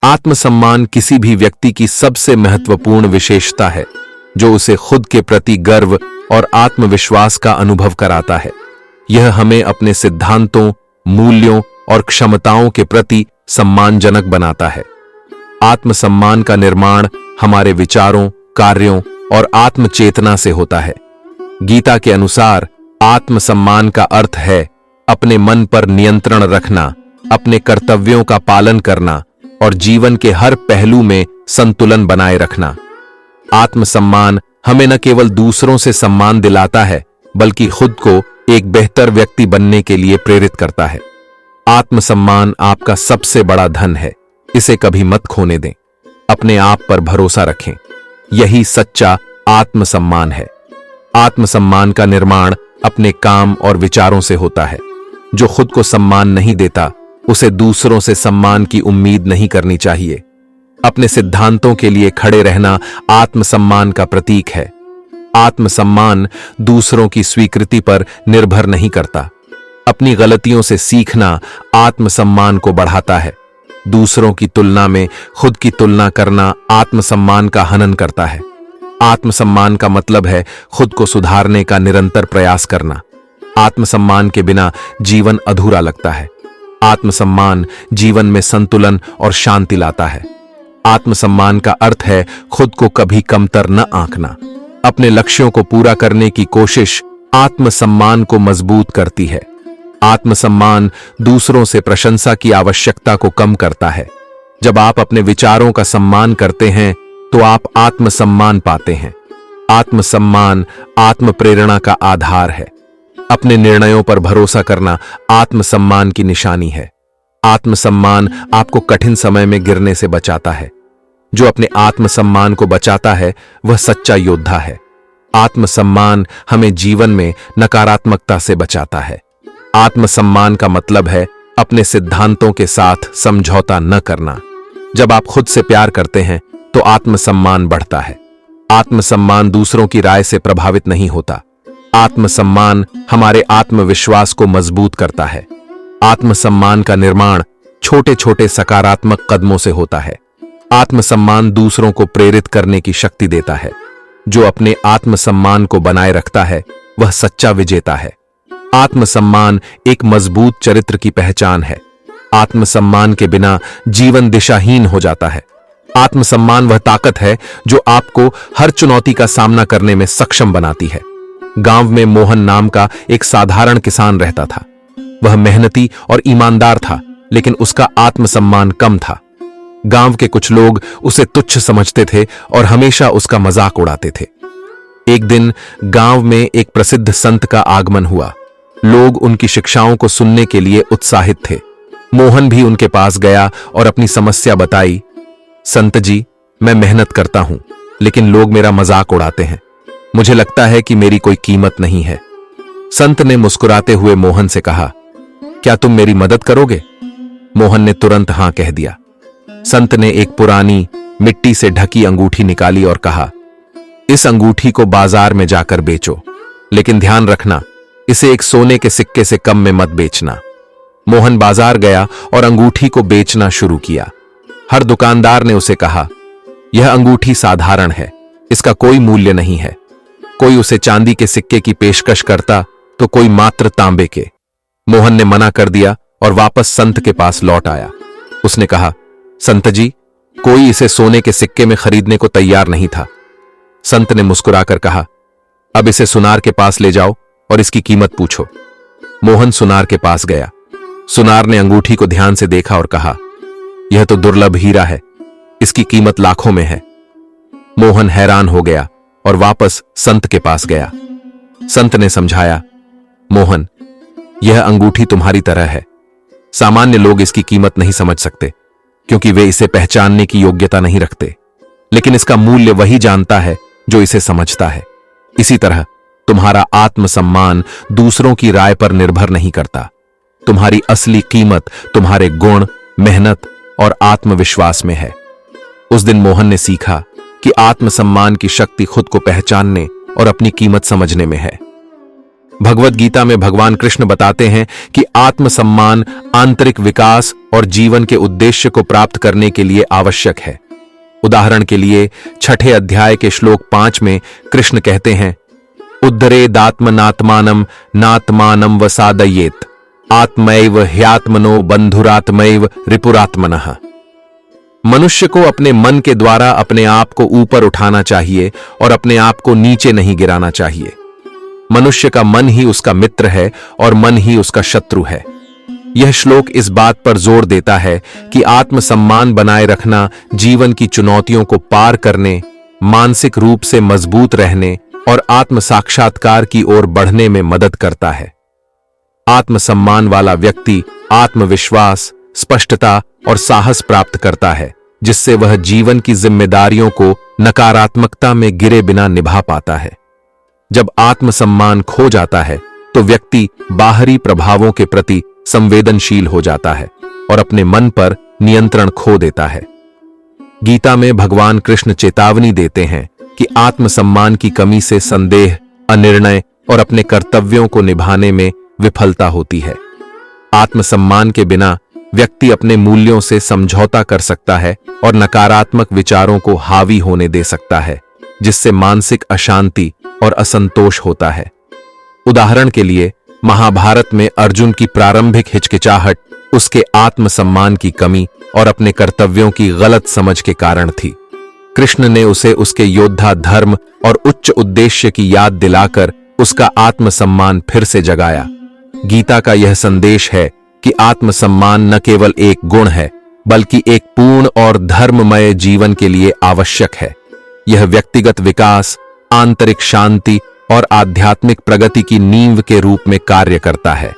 आत्मसम्मान किसी भी व्यक्ति की सबसे महत्वपूर्ण विशेषता है जो उसे खुद के प्रति गर्व और आत्मविश्वास का अनुभव कराता है। यह हमें अपने सिद्धांतों, मूल्यों और क्षमताओं के प्रति सम्मानजनक बनाता है। आत्मसम्मान का निर्माण हमारे विचारों, कार्यों और आत्मचेतना से होता है। गीता के अनुसार आत्मसम्मान का अर्थ है अपने मन पर नियंत्रण रखना, अपने कर्तव्यों का पालन करना और जीवन के हर पहलू में संतुलन बनाए रखना। आत्मसम्मान हमें न केवल दूसरों से सम्मान दिलाता है बल्कि खुद को एक बेहतर व्यक्ति बनने के लिए प्रेरित करता है। आत्मसम्मान आपका सबसे बड़ा धन है, इसे कभी मत खोने दें। अपने आप पर भरोसा रखें, यही सच्चा आत्मसम्मान है। आत्मसम्मान का निर्माण अपने काम और विचारों से होता है। जो खुद को सम्मान नहीं देता उसे दूसरों से सम्मान की उम्मीद नहीं करनी चाहिए। अपने सिद्धांतों के लिए खड़े रहना आत्मसम्मान का प्रतीक है। आत्मसम्मान दूसरों की स्वीकृति पर निर्भर नहीं करता। अपनी गलतियों से सीखना आत्मसम्मान को बढ़ाता है। दूसरों की तुलना में खुद की तुलना करना आत्मसम्मान का हनन करता है। आत्मसम्मान का मतलब है खुद को सुधारने का निरंतर प्रयास करना। आत्मसम्मान के बिना जीवन अधूरा लगता है। आत्मसम्मान जीवन में संतुलन और शांति लाता है। आत्मसम्मान का अर्थ है खुद को कभी कमतर न आंकना। अपने लक्ष्यों को पूरा करने की कोशिश आत्मसम्मान को मजबूत करती है। आत्मसम्मान दूसरों से प्रशंसा की आवश्यकता को कम करता है। जब आप अपने विचारों का सम्मान करते हैं तो आप आत्मसम्मान पाते हैं। आत्मसम्मान आत्मप्रेरणा का आधार है। अपने निर्णयों पर भरोसा करना आत्मसम्मान की निशानी है। आत्मसम्मान आपको कठिन समय में गिरने से बचाता है। जो अपने आत्मसम्मान को बचाता है वह सच्चा योद्धा है। आत्मसम्मान हमें जीवन में नकारात्मकता से बचाता है। आत्मसम्मान का मतलब है अपने सिद्धांतों के साथ समझौता न करना। जब आप खुद से प्यार करते हैं तो आत्मसम्मान बढ़ता है। आत्मसम्मान दूसरों की राय से प्रभावित नहीं होता। आत्मसम्मान हमारे आत्मविश्वास को मजबूत करता है। आत्मसम्मान का निर्माण छोटे छोटे सकारात्मक कदमों से होता है। आत्मसम्मान दूसरों को प्रेरित करने की शक्ति देता है। जो अपने आत्मसम्मान को बनाए रखता है वह सच्चा विजेता है। आत्मसम्मान एक मजबूत चरित्र की पहचान है। आत्मसम्मान के बिना जीवन दिशाहीन हो जाता है। आत्मसम्मान वह ताकत है जो आपको हर चुनौती का सामना करने में सक्षम बनाती है। गांव में मोहन नाम का एक साधारण किसान रहता था। वह मेहनती और ईमानदार था, लेकिन उसका आत्मसम्मान कम था। गांव के कुछ लोग उसे तुच्छ समझते थे और हमेशा उसका मजाक उड़ाते थे। एक दिन गांव में एक प्रसिद्ध संत का आगमन हुआ। लोग उनकी शिक्षाओं को सुनने के लिए उत्साहित थे। मोहन भी उनके पास गया और अपनी समस्या बताई। संत जी, मैं मेहनत करता हूं, लेकिन लोग मेरा मजाक उड़ाते हैं। मुझे लगता है कि मेरी कोई कीमत नहीं है। संत ने मुस्कुराते हुए मोहन से कहा, क्या तुम मेरी मदद करोगे? मोहन ने तुरंत हां कह दिया। संत ने एक पुरानी मिट्टी से ढकी अंगूठी निकाली और कहा, इस अंगूठी को बाजार में जाकर बेचो, लेकिन ध्यान रखना, इसे एक सोने के सिक्के से कम में मत बेचना। मोहन बाजार गया और अंगूठी को बेचना शुरू किया। हर दुकानदार ने उसे कहा, यह अंगूठी साधारण है, इसका कोई मूल्य नहीं है। कोई उसे चांदी के सिक्के की पेशकश करता तो कोई मात्र तांबे के। मोहन ने मना कर दिया और वापस संत के पास लौट आया। उसने कहा, संत जी, कोई इसे सोने के सिक्के में खरीदने को तैयार नहीं था। संत ने मुस्कुराकर कहा, अब इसे सुनार के पास ले जाओ और इसकी कीमत पूछो। मोहन सुनार के पास गया। सुनार ने अंगूठी को ध्यान से देखा और कहा, यह तो दुर्लभ हीरा है, इसकी कीमत लाखों में है। मोहन हैरान हो गया और वापस संत के पास गया। संत ने समझाया, मोहन, यह अंगूठी तुम्हारी तरह है। सामान्य लोग इसकी कीमत नहीं समझ सकते क्योंकि वे इसे पहचानने की योग्यता नहीं रखते, लेकिन इसका मूल्य वही जानता है जो इसे समझता है। इसी तरह तुम्हारा आत्मसम्मान दूसरों की राय पर निर्भर नहीं करता। तुम्हारी असली कीमत तुम्हारे गुण, मेहनत और आत्मविश्वास में है। उस दिन मोहन ने सीखा कि आत्मसम्मान की शक्ति खुद को पहचानने और अपनी कीमत समझने में है। भगवद गीता में भगवान कृष्ण बताते हैं कि आत्मसम्मान आंतरिक विकास और जीवन के उद्देश्य को प्राप्त करने के लिए आवश्यक है। उदाहरण के लिए 6 अध्याय के श्लोक 5 में कृष्ण कहते हैं, उद्धरेदात्मनात्मानम नात्मानम वसादयेत आत्मैव ह्यात्मनो बंधुरात्मैव रिपुरात्मनः। मनुष्य को अपने मन के द्वारा अपने आप को ऊपर उठाना चाहिए और अपने आप को नीचे नहीं गिराना चाहिए। मनुष्य का मन ही उसका मित्र है और मन ही उसका शत्रु है। यह श्लोक इस बात पर जोर देता है कि आत्मसम्मान बनाए रखना जीवन की चुनौतियों को पार करने, मानसिक रूप से मजबूत रहने और आत्म साक्षात्कार की ओर बढ़ने में मदद करता है। आत्मसम्मान वाला व्यक्ति आत्मविश्वास, स्पष्टता और साहस प्राप्त करता है, जिससे वह जीवन की जिम्मेदारियों को नकारात्मकता में गिरे बिना निभा पाता है। जब आत्मसम्मान खो जाता है तो व्यक्ति बाहरी प्रभावों के प्रति संवेदनशील हो जाता है और अपने मन पर नियंत्रण खो देता है। गीता में भगवान कृष्ण चेतावनी देते हैं कि आत्मसम्मान की कमी से संदेह, अनिर्णय और अपने कर्तव्यों को निभाने में विफलता होती है। आत्मसम्मान के बिना व्यक्ति अपने मूल्यों से समझौता कर सकता है और नकारात्मक विचारों को हावी होने दे सकता है, जिससे मानसिक अशांति और असंतोष होता है। उदाहरण के लिए महाभारत में अर्जुन की प्रारंभिक हिचकिचाहट उसके आत्मसम्मान की कमी और अपने कर्तव्यों की गलत समझ के कारण थी। कृष्ण ने उसे उसके योद्धा धर्म और उच्च उद्देश्य की याद दिलाकर उसका आत्मसम्मान फिर से जगाया। गीता का यह संदेश है कि आत्मसम्मान न केवल एक गुण है, बल्कि एक पूर्ण और धर्ममय जीवन के लिए आवश्यक है। यह व्यक्तिगत विकास, आंतरिक शांति और आध्यात्मिक प्रगति की नींव के रूप में कार्य करता है।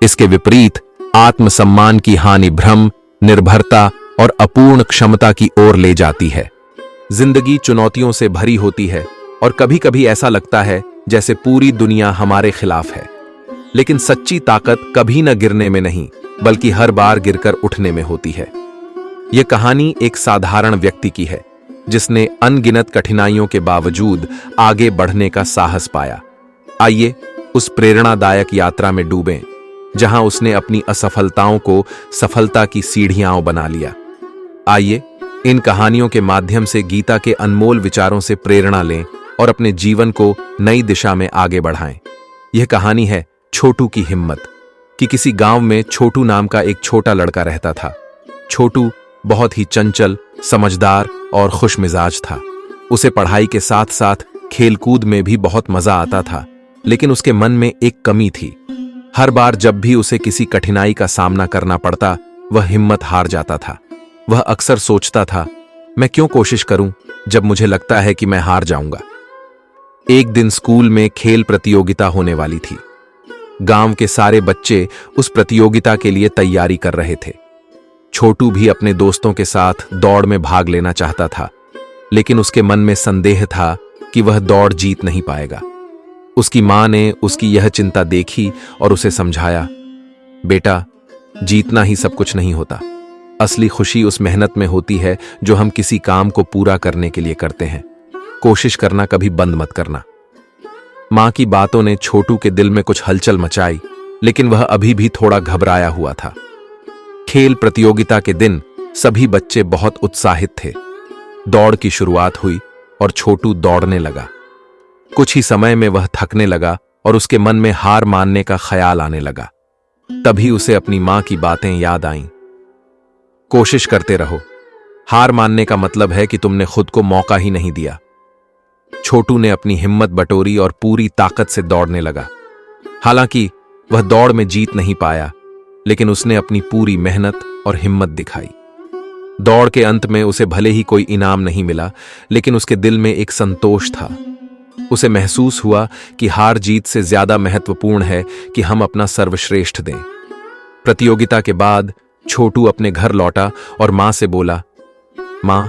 इसके विपरीत आत्मसम्मान की हानि भ्रम, निर्भरता और अपूर्ण क्षमता की ओर ले जाती है। जिंदगी चुनौतियों से भरी होती है और कभी-कभी ऐसा लगता है जैसे पूरी दुनिया हमारे खिलाफ है। लेकिन सच्ची ताकत कभी न गिरने में नहीं, बल्कि हर बार गिरकर उठने में होती है। यह कहानी एक साधारण व्यक्ति की है, जिसने अनगिनत कठिनाइयों के बावजूद आगे बढ़ने का साहस पाया। आइए उस प्रेरणादायक यात्रा में डूबें, जहां उसने अपनी असफलताओं को सफलता की सीढ़ियां बना लिया। आइए इन कहानियों के माध्यम से गीता के अनमोल विचारों से प्रेरणा लें और अपने जीवन को नई दिशा में आगे बढ़ाएं। यह कहानी है छोटू की हिम्मत कि किसी गांव में छोटू नाम का एक छोटा लड़का रहता था। छोटू बहुत ही चंचल, समझदार और खुशमिजाज था। उसे पढ़ाई के साथ साथ खेलकूद में भी बहुत मजा आता था, लेकिन उसके मन में एक कमी थी। हर बार जब भी उसे किसी कठिनाई का सामना करना पड़ता, वह हिम्मत हार जाता था। वह अक्सर सोचता था, मैं क्यों कोशिश करूं जब मुझे लगता है कि मैं हार जाऊंगा। एक दिन स्कूल में खेल प्रतियोगिता होने वाली थी। गांव के सारे बच्चे उस प्रतियोगिता के लिए तैयारी कर रहे थे। छोटू भी अपने दोस्तों के साथ दौड़ में भाग लेना चाहता था, लेकिन उसके मन में संदेह था कि वह दौड़ जीत नहीं पाएगा। उसकी मां ने उसकी यह चिंता देखी और उसे समझाया, बेटा, जीतना ही सब कुछ नहीं होता। असली खुशी उस मेहनत में होती है जो हम किसी काम को पूरा करने के लिए करते हैं। कोशिश करना कभी बंद मत करना। मां की बातों ने छोटू के दिल में कुछ हलचल मचाई, लेकिन वह अभी भी थोड़ा घबराया हुआ था। खेल प्रतियोगिता के दिन सभी बच्चे बहुत उत्साहित थे। दौड़ की शुरुआत हुई और छोटू दौड़ने लगा। कुछ ही समय में वह थकने लगा और उसके मन में हार मानने का ख्याल आने लगा। तभी उसे अपनी मां की बातें याद आईं। कोशिश करते रहो, हार मानने का मतलब है कि तुमने खुद को मौका ही नहीं दिया। छोटू ने अपनी हिम्मत बटोरी और पूरी ताकत से दौड़ने लगा। हालांकि वह दौड़ में जीत नहीं पाया, लेकिन उसने अपनी पूरी मेहनत और हिम्मत दिखाई। दौड़ के अंत में उसे भले ही कोई इनाम नहीं मिला, लेकिन उसके दिल में एक संतोष था। उसे महसूस हुआ कि हार जीत से ज्यादा महत्वपूर्ण है कि हम अपना सर्वश्रेष्ठ दें। प्रतियोगिता के बाद छोटू अपने घर लौटा और मां से बोला, मां,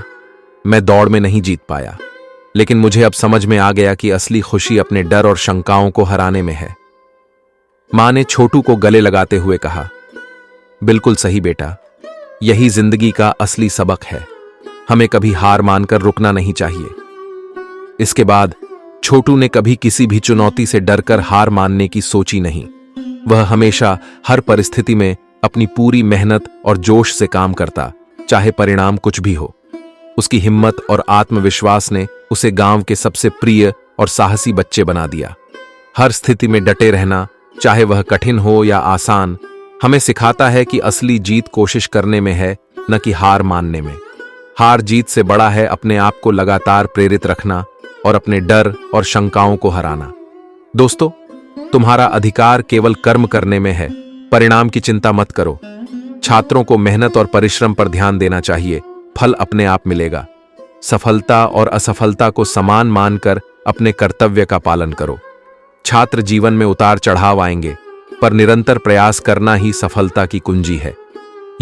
मैं दौड़ में नहीं जीत पाया, लेकिन मुझे अब समझ में आ गया कि असली खुशी अपने डर और शंकाओं को हराने में है। मां ने छोटू को गले लगाते हुए कहा, बिल्कुल सही बेटा, यही जिंदगी का असली सबक है। हमें कभी हार मानकर रुकना नहीं चाहिए। इसके बाद छोटू ने कभी किसी भी चुनौती से डरकर हार मानने की सोची नहीं। वह हमेशा हर परिस्थिति में अपनी पूरी मेहनत और जोश से काम करता, चाहे परिणाम कुछ भी हो। उसकी हिम्मत और आत्मविश्वास ने उसे गांव के सबसे प्रिय और साहसी बच्चे बना दिया। हर स्थिति में डटे रहना, चाहे वह कठिन हो या आसान, हमें सिखाता है कि असली जीत कोशिश करने में है, न कि हार मानने में। हार जीत से बड़ा है अपने आप को लगातार प्रेरित रखना और अपने डर और शंकाओं को हराना। दोस्तों, तुम्हारा अधिकार केवल कर्म करने में है, परिणाम की चिंता मत करो। छात्रों को मेहनत और परिश्रम पर ध्यान देना चाहिए, फल अपने आप मिलेगा। सफलता और असफलता को समान मानकर अपने कर्तव्य का पालन करो। छात्र जीवन में उतार चढ़ाव आएंगे, पर निरंतर प्रयास करना ही सफलता की कुंजी है।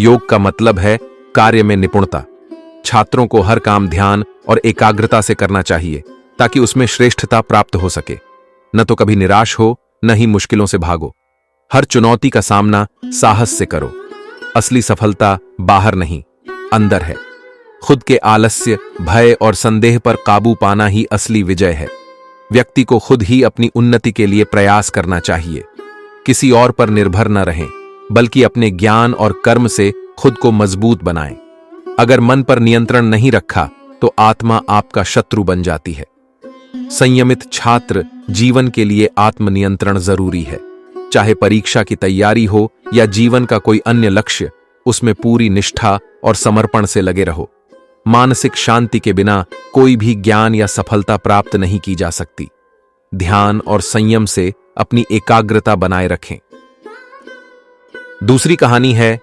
योग का मतलब है कार्य में निपुणता। छात्रों को हर काम ध्यान और एकाग्रता से करना चाहिए, ताकि उसमें श्रेष्ठता प्राप्त हो सके। न तो कभी निराश हो, न ही मुश्किलों से भागो। हर चुनौती का सामना साहस से करो। असली सफलता बाहर नहीं, अंदर है। खुद के आलस्य, भय और संदेह पर काबू पाना ही असली विजय है। व्यक्ति को खुद ही अपनी उन्नति के लिए प्रयास करना चाहिए। किसी और पर निर्भर न रहें, बल्कि अपने ज्ञान और कर्म से खुद को मजबूत बनाएं। अगर मन पर नियंत्रण नहीं रखा, तो आत्मा आपका शत्रु बन जाती है। संयमित छात्र जीवन के लिए आत्मनियंत्रण जरूरी है। चाहे परीक्षा की तैयारी हो या जीवन का कोई अन्य लक्ष्य, उसमें पूरी निष्ठा और समर्पण से लगे रहो। मानसिक शांति के बिना कोई भी ज्ञान या सफलता प्राप्त नहीं की जा सकती। ध्यान और संयम से अपनी एकाग्रता बनाए रखें। दूसरी कहानी है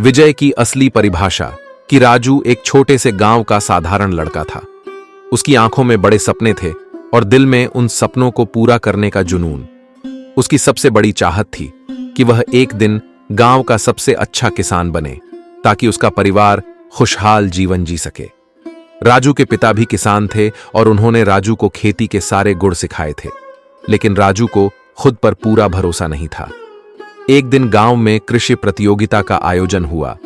विजय की असली परिभाषा कि राजू एक छोटे से गांव का साधारण लड़का था। उसकी आंखों में बड़े सपने थे और दिल में उन सपनों को पूरा करने का जुनून। उसकी सबसे बड़ी चाहत थी कि वह एक दिन गांव का सबसे अच्छा किसान बने, ताकि उसका परिवार खुशहाल जीवन जी सके। राजू के पिता भी किसान थे और उन्होंने राजू को खेती के सारे गुण सिखाए थे, लेकिन राजू को खुद पर पूरा भरोसा नहीं था। एक दिन गांव में कृषि प्रतियोगिता का आयोजन हुआ,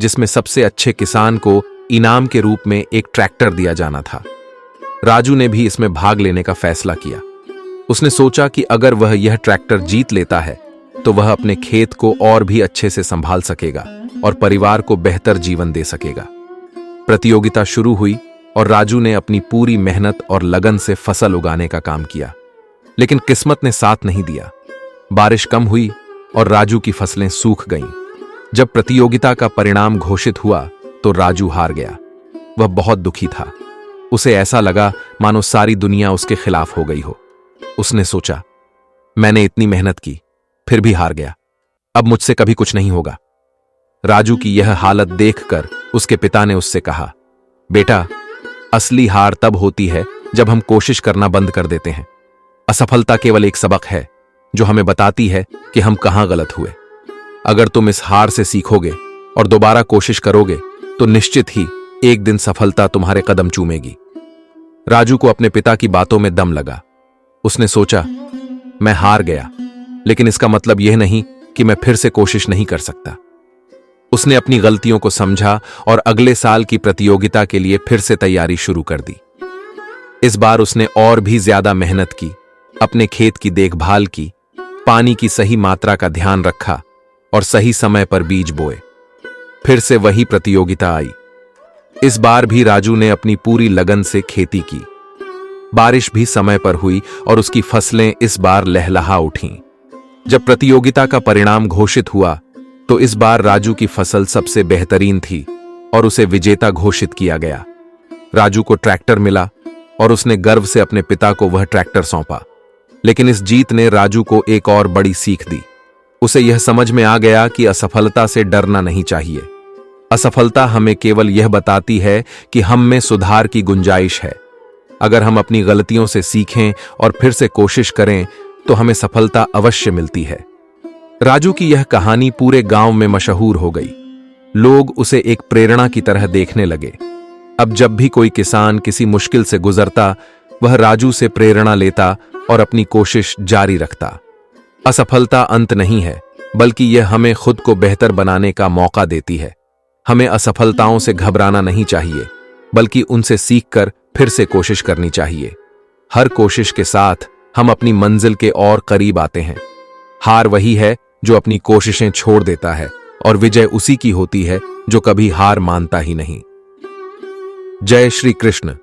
जिसमें सबसे अच्छे किसान को इनाम के रूप में एक ट्रैक्टर दिया जाना था। राजू ने भी इसमें भाग लेने का फैसला किया। उसने सोचा कि अगर वह यह ट्रैक्टर जीत लेता है, तो वह अपने खेत को और भी अच्छे से संभाल सकेगा और परिवार को बेहतर जीवन दे सकेगा। प्रतियोगिता शुरू हुई और राजू ने अपनी पूरी मेहनत और लगन से फसल उगाने का काम किया, लेकिन किस्मत ने साथ नहीं दिया। बारिश कम हुई और राजू की फसलें सूख गईं। जब प्रतियोगिता का परिणाम घोषित हुआ, तो राजू हार गया। वह बहुत दुखी था। उसे ऐसा लगा मानो सारी दुनिया उसके खिलाफ हो गई हो। उसने सोचा, मैंने इतनी मेहनत की, फिर भी हार गया। अब मुझसे कभी कुछ नहीं होगा। राजू की यह हालत देखकर उसके पिता ने उससे कहा, बेटा, असली हार तब होती है जब हम कोशिश करना बंद कर देते हैं। असफलता केवल एक सबक है जो हमें बताती है कि हम कहां गलत हुए। अगर तुम इस हार से सीखोगे और दोबारा कोशिश करोगे, तो निश्चित ही एक दिन सफलता तुम्हारे कदम चूमेगी। राजू को अपने पिता की बातों में दम लगा। उसने सोचा, मैं हार गया, लेकिन इसका मतलब यह नहीं कि मैं फिर से कोशिश नहीं कर सकता। उसने अपनी गलतियों को समझा और अगले साल की प्रतियोगिता के लिए फिर से तैयारी शुरू कर दी। इस बार उसने और भी ज्यादा मेहनत की, अपने खेत की देखभाल की, पानी की सही मात्रा का ध्यान रखा और सही समय पर बीज बोए। फिर से वही प्रतियोगिता आई। इस बार भी राजू ने अपनी पूरी लगन से खेती की। बारिश भी समय पर हुई और उसकी फसलें इस बार लहलहा उठीं। जब प्रतियोगिता का परिणाम घोषित हुआ, तो इस बार राजू की फसल सबसे बेहतरीन थी और उसे विजेता घोषित किया गया। राजू को ट्रैक्टर मिला और उसने गर्व से अपने पिता को वह ट्रैक्टर सौंपा। लेकिन इस जीत ने राजू को एक और बड़ी सीख दी। उसे यह समझ में आ गया कि असफलता से डरना नहीं चाहिए। असफलता हमें केवल यह बताती है कि हम में सुधार की गुंजाइश है। अगर हम अपनी गलतियों से सीखें और फिर से कोशिश करें, तो हमें सफलता अवश्य मिलती है। राजू की यह कहानी पूरे गांव में मशहूर हो गई। लोग उसे एक प्रेरणा की तरह देखने लगे। अब जब भी कोई किसान किसी मुश्किल से गुजरता, वह राजू से प्रेरणा लेता और अपनी कोशिश जारी रखता। असफलता अंत नहीं है, बल्कि यह हमें खुद को बेहतर बनाने का मौका देती है। हमें असफलताओं से घबराना नहीं चाहिए, बल्कि उनसे सीखकर फिर से कोशिश करनी चाहिए। हर कोशिश के साथ हम अपनी मंजिल के और करीब आते हैं। हार वही है जो अपनी कोशिशें छोड़ देता है और विजय उसी की होती है जो कभी हार मानता ही नहीं। जय श्री कृष्ण।